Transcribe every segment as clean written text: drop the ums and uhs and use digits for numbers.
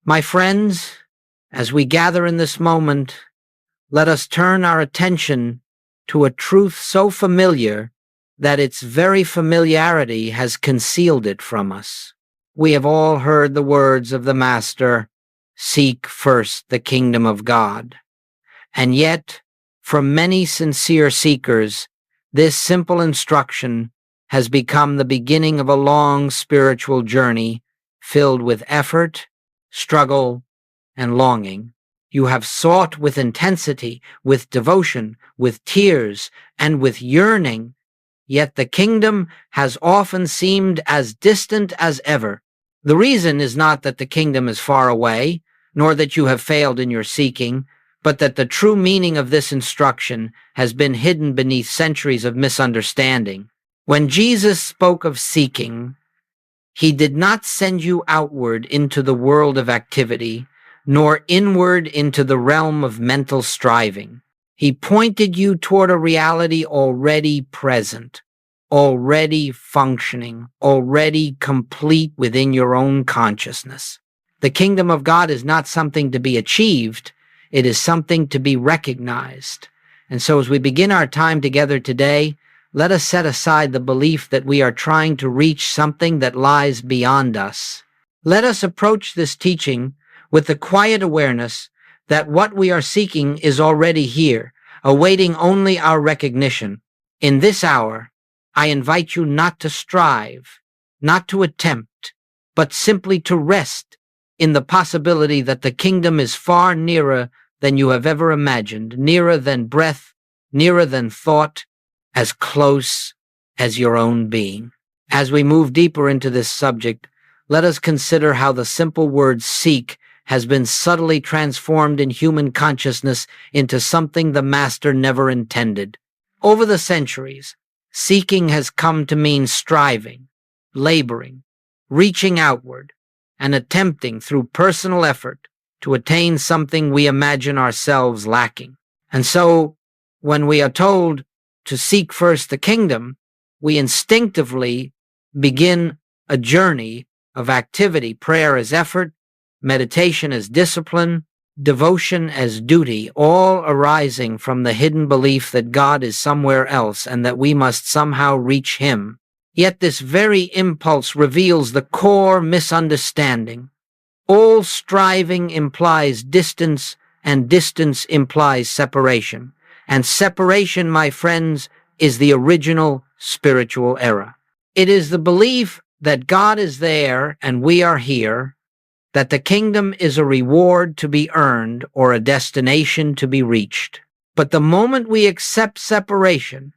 My friends, as we gather in this moment, let us turn our attention to a truth so familiar that its very familiarity has concealed it from us. We have all heard the words of the Master, "Seek first the kingdom of God." And yet, for many sincere seekers, this simple instruction has become the beginning of a long spiritual journey filled with effort, struggle, and longing. You have sought with intensity, with devotion, with tears, and with yearning, yet the kingdom has often seemed as distant as ever. The reason is not that the kingdom is far away, nor that you have failed in your seeking, but that the true meaning of this instruction has been hidden beneath centuries of misunderstanding. When Jesus spoke of seeking, he did not send you outward into the world of activity, nor inward into the realm of mental striving. He pointed you toward a reality already present, already functioning, already complete within your own consciousness. The kingdom of God is not something to be achieved, it is something to be recognized. And so as we begin our time together today, let us set aside the belief that we are trying to reach something that lies beyond us. Let us approach this teaching with the quiet awareness that what we are seeking is already here, awaiting only our recognition. In this hour, I invite you not to strive, not to attempt, but simply to rest in the possibility that the kingdom is far nearer than you have ever imagined, nearer than breath, nearer than thought, as close as your own being. As we move deeper into this subject, let us consider how the simple word seek has been subtly transformed in human consciousness into something the Master never intended. Over the centuries, seeking has come to mean striving, laboring, reaching outward, and attempting through personal effort to attain something we imagine ourselves lacking. And so, when we are told to seek first the kingdom, we instinctively begin a journey of activity, prayer as effort, meditation as discipline, devotion as duty, all arising from the hidden belief that God is somewhere else and that we must somehow reach Him. Yet this very impulse reveals the core misunderstanding. All striving implies distance, and distance implies separation. And separation, my friends, is the original spiritual error. It is the belief that God is there and we are here, that the kingdom is a reward to be earned or a destination to be reached. But the moment we accept separation,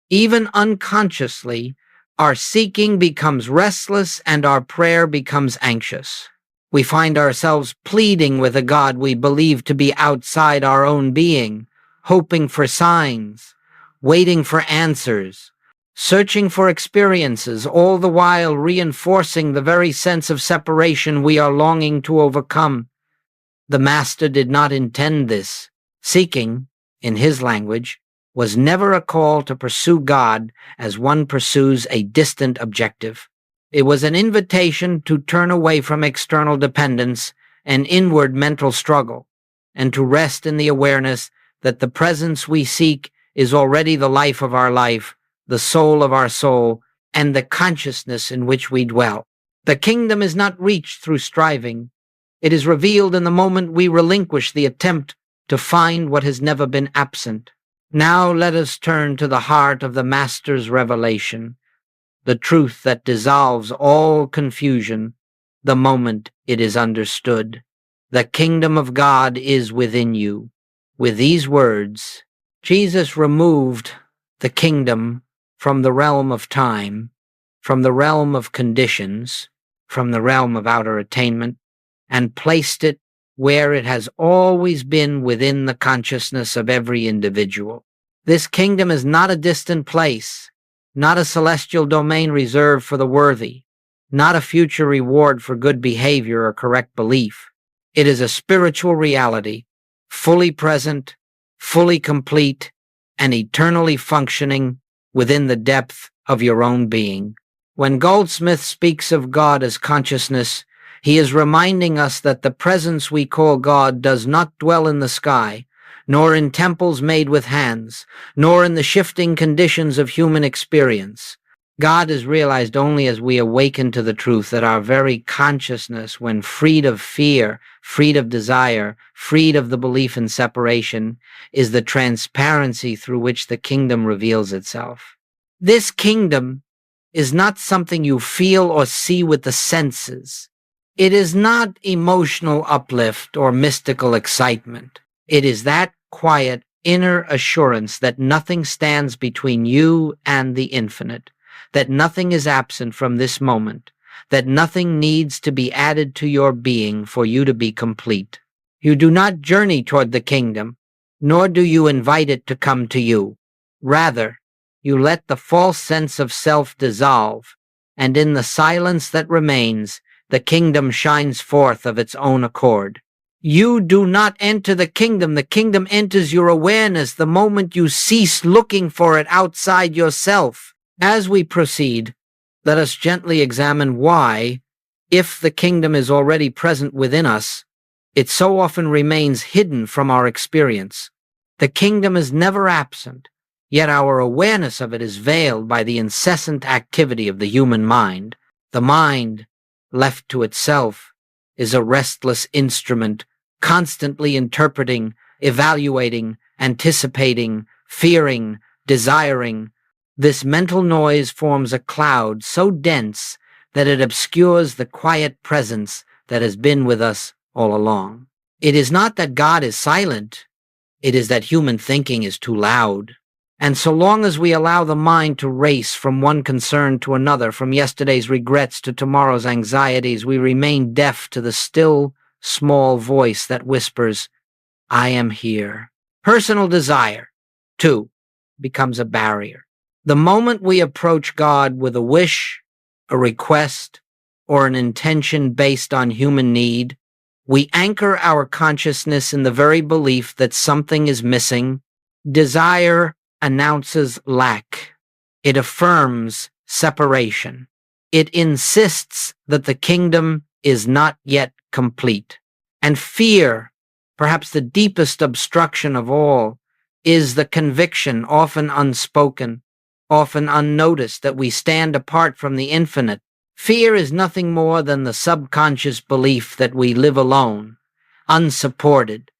even unconsciously, our seeking becomes restless and our prayer becomes anxious. We find ourselves pleading with a God we believe to be outside our own being, hoping for signs, waiting for answers, searching for experiences, all the while reinforcing the very sense of separation we are longing to overcome. The Master did not intend this. Seeking, in his language, was never a call to pursue God as one pursues a distant objective. It was an invitation to turn away from external dependence and inward mental struggle, and to rest in the awareness that the presence we seek is already the life of our life, the soul of our soul, and the consciousness in which we dwell. The kingdom is not reached through striving. It is revealed in the moment we relinquish the attempt to find what has never been absent. Now let us turn to the heart of the Master's revelation, the truth that dissolves all confusion the moment it is understood. The kingdom of God is within you. With these words, Jesus removed the kingdom from the realm of time, from the realm of conditions, from the realm of outer attainment, and placed it where it has always been within the consciousness of every individual. This kingdom is not a distant place, not a celestial domain reserved for the worthy, not a future reward for good behavior or correct belief. It is a spiritual reality, fully present, fully complete, and eternally functioning within the depth of your own being. When Goldsmith speaks of God as consciousness, He is reminding us that the presence we call God does not dwell in the sky, nor in temples made with hands, nor in the shifting conditions of human experience. God is realized only as we awaken to the truth that our very consciousness, when freed of fear, freed of desire, freed of the belief in separation, is the transparency through which the kingdom reveals itself. This kingdom is not something you feel or see with the senses. It is not emotional uplift or mystical excitement. It is that quiet inner assurance that nothing stands between you and the infinite, that nothing is absent from this moment, that nothing needs to be added to your being for you to be complete. You do not journey toward the kingdom, nor do you invite it to come to you. Rather, you let the false sense of self dissolve, and in the silence that remains, the kingdom shines forth of its own accord. You do not enter the kingdom enters your awareness the moment you cease looking for it outside yourself. As we proceed, let us gently examine why, if the kingdom is already present within us, it so often remains hidden from our experience. The kingdom is never absent, yet our awareness of it is veiled by the incessant activity of the human mind. The mind, left to itself, is a restless instrument, constantly interpreting, evaluating, anticipating, fearing, desiring. This mental noise forms a cloud so dense that it obscures the quiet presence that has been with us all along. It is not that God is silent, it is that human thinking is too loud. And so long as we allow the mind to race from one concern to another, from yesterday's regrets to tomorrow's anxieties, we remain deaf to the still, small voice that whispers, "I am here." Personal desire, too, becomes a barrier. The moment we approach God with a wish, a request, or an intention based on human need, we anchor our consciousness in the very belief that something is missing. Desire announces lack. It affirms separation. It insists that the kingdom is not yet complete. And fear, perhaps the deepest obstruction of all, is the conviction, often unspoken, often unnoticed, that we stand apart from the infinite. Fear is nothing more than the subconscious belief that we live alone, unsupported,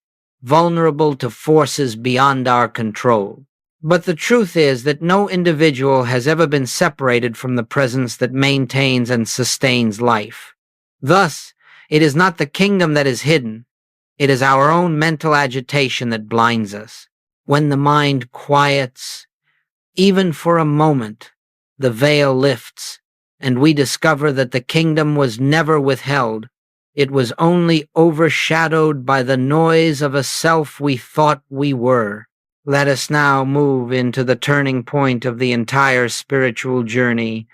vulnerable to forces beyond our control. But the truth is that no individual has ever been separated from the presence that maintains and sustains life. Thus, it is not the kingdom that is hidden, it is our own mental agitation that blinds us. When the mind quiets, even for a moment, the veil lifts, and we discover that the kingdom was never withheld. It was only overshadowed by the noise of a self we thought we were. Let us now move into the turning point of the entire spiritual journey,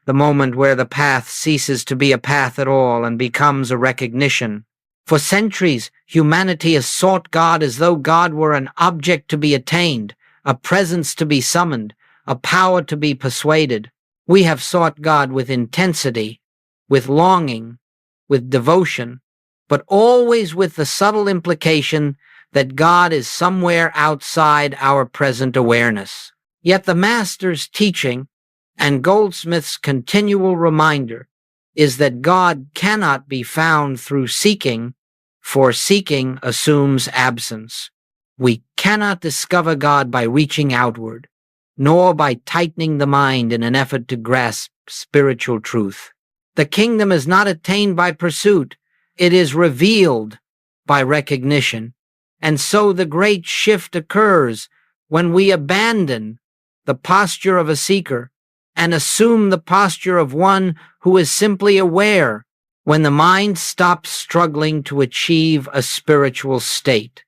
the moment where the path ceases to be a path at all and becomes a recognition. For centuries, humanity has sought God as though God were an object to be attained, a presence to be summoned, a power to be persuaded. We have sought God with intensity, with longing, with devotion, but always with the subtle implication that God is somewhere outside our present awareness. Yet the Master's teaching and Goldsmith's continual reminder is that God cannot be found through seeking, for seeking assumes absence. We cannot discover God by reaching outward, nor by tightening the mind in an effort to grasp spiritual truth. The kingdom is not attained by pursuit, it is revealed by recognition. And so the great shift occurs when we abandon the posture of a seeker and assume the posture of one who is simply aware, when the mind stops struggling to achieve a spiritual state,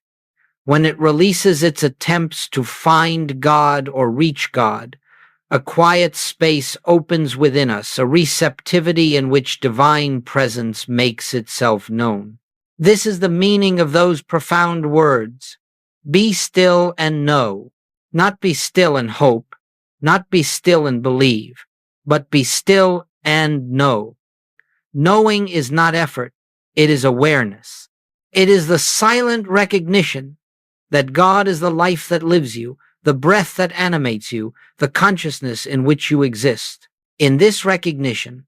when it releases its attempts to find God or reach God. A quiet space opens within us, a receptivity in which divine presence makes itself known. This is the meaning of those profound words, "Be still and know," not be still and hope, not be still and believe, but be still and know. Knowing is not effort, It is awareness. It is the silent recognition that God is the life that lives you, the breath that animates you, the consciousness in which you exist. In this recognition,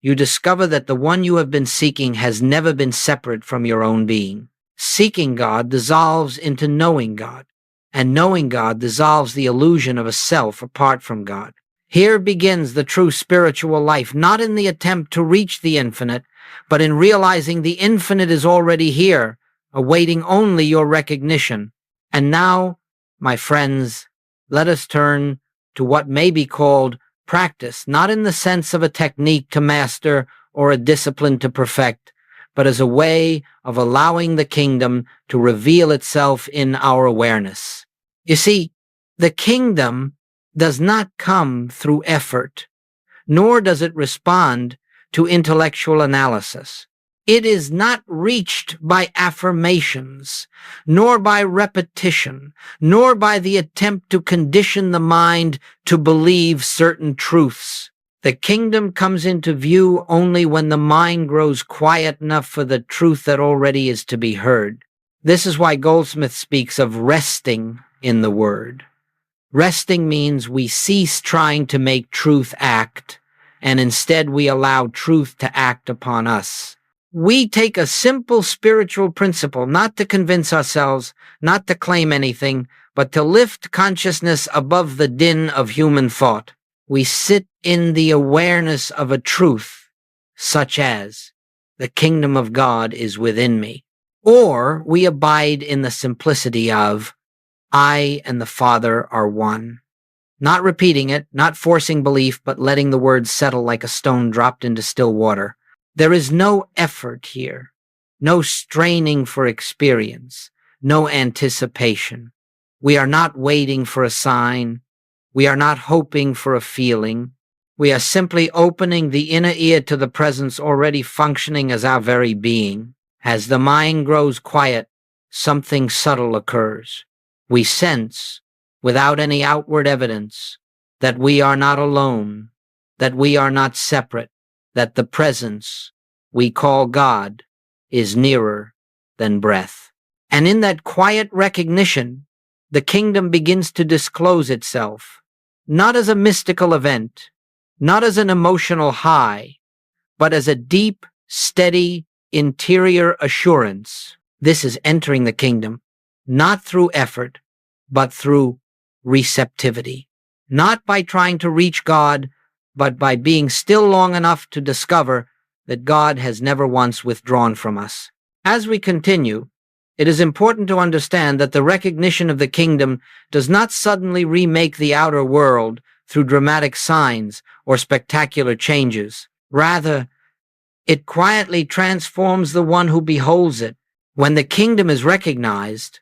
you discover that the one you have been seeking has never been separate from your own being. Seeking God dissolves into knowing God, and knowing God dissolves the illusion of a self apart from God. Here begins the true spiritual life, not in the attempt to reach the infinite, but in realizing the infinite is already here, awaiting only your recognition. And now, my friends, let us turn to what may be called practice, not in the sense of a technique to master or a discipline to perfect, but as a way of allowing the kingdom to reveal itself in our awareness. You see, the kingdom does not come through effort, nor does it respond to intellectual analysis. It is not reached by affirmations, nor by repetition, nor by the attempt to condition the mind to believe certain truths. The kingdom comes into view only when the mind grows quiet enough for the truth that already is to be heard. This is why Goldsmith speaks of resting in the word. Resting means we cease trying to make truth act, and instead we allow truth to act upon us. We take a simple spiritual principle, not to convince ourselves, not to claim anything, but to lift consciousness above the din of human thought. We sit in the awareness of a truth, such as, the kingdom of God is within me. Or we abide in the simplicity of, I and the Father are one. Not repeating it, not forcing belief, but letting the words settle like a stone dropped into still water. There is no effort here, no straining for experience, no anticipation. We are not waiting for a sign. We are not hoping for a feeling. We are simply opening the inner ear to the presence already functioning as our very being. As the mind grows quiet, something subtle occurs. We sense, without any outward evidence, that we are not alone, that we are not separate, that the presence we call God is nearer than breath. And in that quiet recognition, the kingdom begins to disclose itself, not as a mystical event, not as an emotional high, but as a deep, steady, interior assurance. This is entering the kingdom, not through effort, but through receptivity. Not by trying to reach God, but by being still long enough to discover that God has never once withdrawn from us. As we continue, it is important to understand that the recognition of the kingdom does not suddenly remake the outer world through dramatic signs or spectacular changes. Rather, it quietly transforms the one who beholds it. When the kingdom is recognized,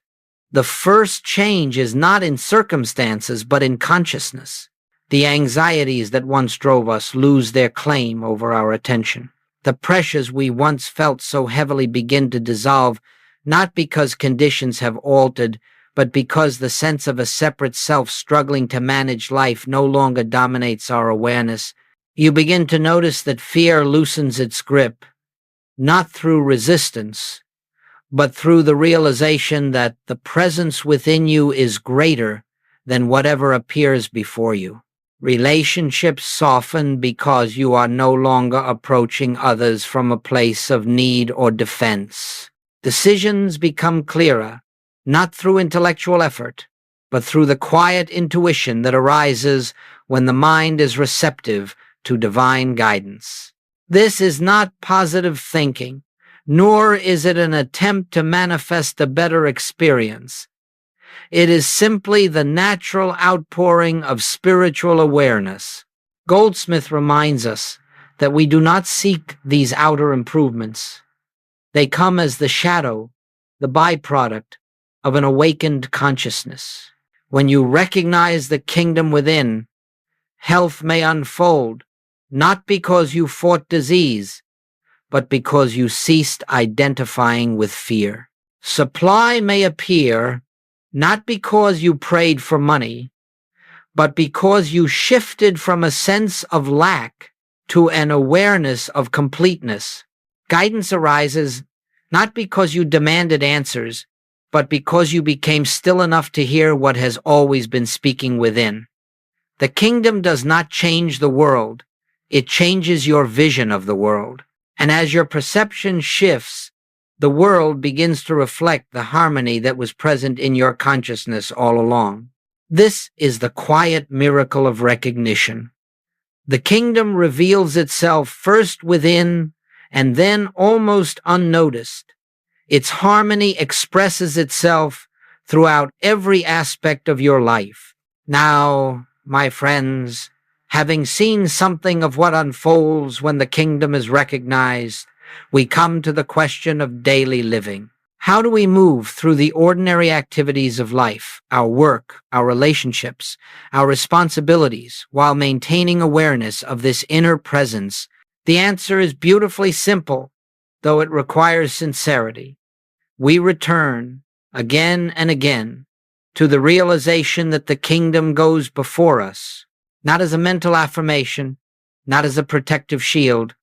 the first change is not in circumstances, but in consciousness. The anxieties that once drove us lose their claim over our attention. The pressures we once felt so heavily begin to dissolve, not because conditions have altered, but because the sense of a separate self struggling to manage life no longer dominates our awareness. You begin to notice that fear loosens its grip, not through resistance, but through the realization that the presence within you is greater than whatever appears before you. Relationships soften because you are no longer approaching others from a place of need or defense. Decisions become clearer, not through intellectual effort, but through the quiet intuition that arises when the mind is receptive to divine guidance. This is not positive thinking, nor is it an attempt to manifest a better experience. It is simply the natural outpouring of spiritual awareness. Goldsmith reminds us that we do not seek these outer improvements. They come as the shadow, the byproduct of an awakened consciousness. When you recognize the kingdom within, health may unfold, not because you fought disease, but because you ceased identifying with fear. Supply may appear, not because you prayed for money, but because you shifted from a sense of lack to an awareness of completeness. Guidance arises not because you demanded answers, but because you became still enough to hear what has always been speaking within. The kingdom does not change the world, it changes your vision of the world. And as your perception shifts, the world begins to reflect the harmony that was present in your consciousness all along. This is the quiet miracle of recognition. The kingdom reveals itself first within and then almost unnoticed. Its harmony expresses itself throughout every aspect of your life. Now, my friends, having seen something of what unfolds when the kingdom is recognized, we come to the question of daily living. How do we move through the ordinary activities of life, our work, our relationships, our responsibilities, while maintaining awareness of this inner presence? The answer is beautifully simple, though it requires sincerity. We return, again and again, to the realization that the kingdom goes before us, not as a mental affirmation, not as a protective shield,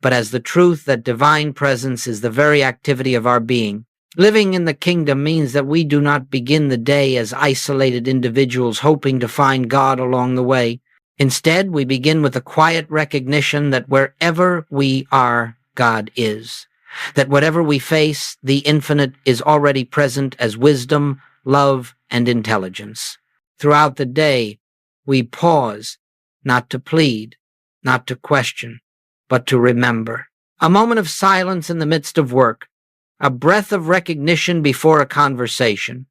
but as the truth that divine presence is the very activity of our being. Living in the kingdom means that we do not begin the day as isolated individuals hoping to find God along the way. Instead, we begin with a quiet recognition that wherever we are, God is. That whatever we face, the infinite is already present as wisdom, love, and intelligence. Throughout the day, we pause, not to plead, not to question, but to remember. A moment of silence in the midst of work, a breath of recognition before a conversation,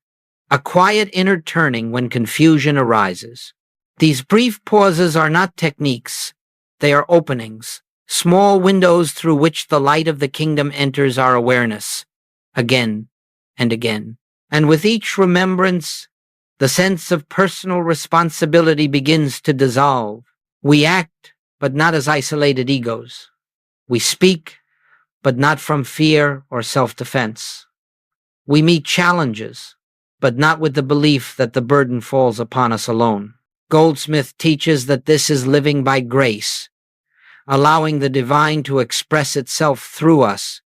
a quiet inner turning when confusion arises. These brief pauses are not techniques, they are openings, small windows through which the light of the kingdom enters our awareness, again and again. And with each remembrance, the sense of personal responsibility begins to dissolve. We act, but not as isolated egos. We speak, but not from fear or self-defense. We meet challenges, but not with the belief that the burden falls upon us alone. Goldsmith teaches that this is living by grace, allowing the divine to express itself through us,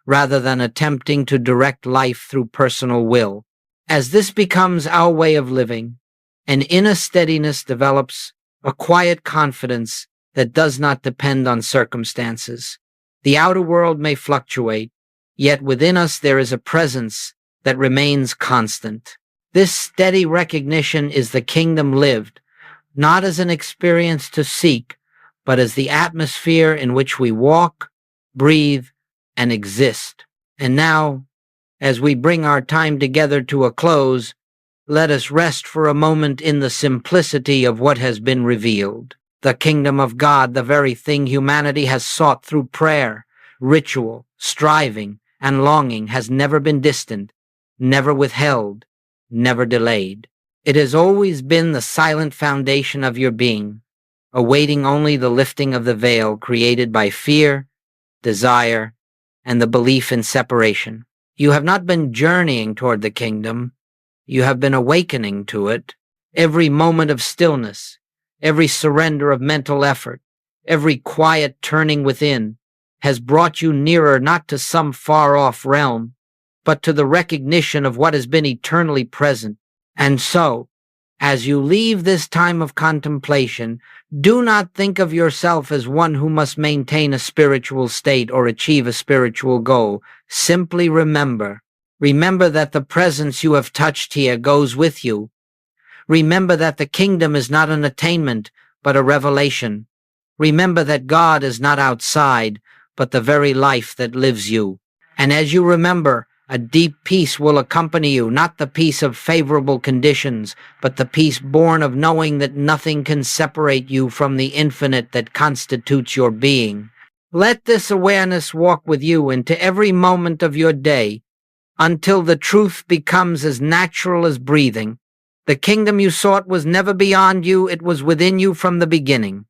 rather than attempting to direct life through personal will. As this becomes our way of living, an inner steadiness develops, a quiet confidence that does not depend on circumstances. The outer world may fluctuate, yet within us there is a presence that remains constant. This steady recognition is the kingdom lived, not as an experience to seek, but as the atmosphere in which we walk, breathe, and exist. And now, as we bring our time together to a close, let us rest for a moment in the simplicity of what has been revealed. The kingdom of God, the very thing humanity has sought through prayer, ritual, striving, and longing, has never been distant, never withheld, never delayed. It has always been the silent foundation of your being, awaiting only the lifting of the veil created by fear, desire, and the belief in separation. You have not been journeying toward the kingdom, you have been awakening to it. Every moment of stillness, every surrender of mental effort, every quiet turning within has brought you nearer not to some far-off realm, but to the recognition of what has been eternally present. And so, as you leave this time of contemplation, do not think of yourself as one who must maintain a spiritual state or achieve a spiritual goal. Simply remember that the presence you have touched here goes with you. Remember that the kingdom is not an attainment, but a revelation. Remember that God is not outside, but the very life that lives you. And as you remember, a deep peace will accompany you, not the peace of favorable conditions, but the peace born of knowing that nothing can separate you from the infinite that constitutes your being. Let this awareness walk with you into every moment of your day, until the truth becomes as natural as breathing. The kingdom you sought was never beyond you, it was within you from the beginning.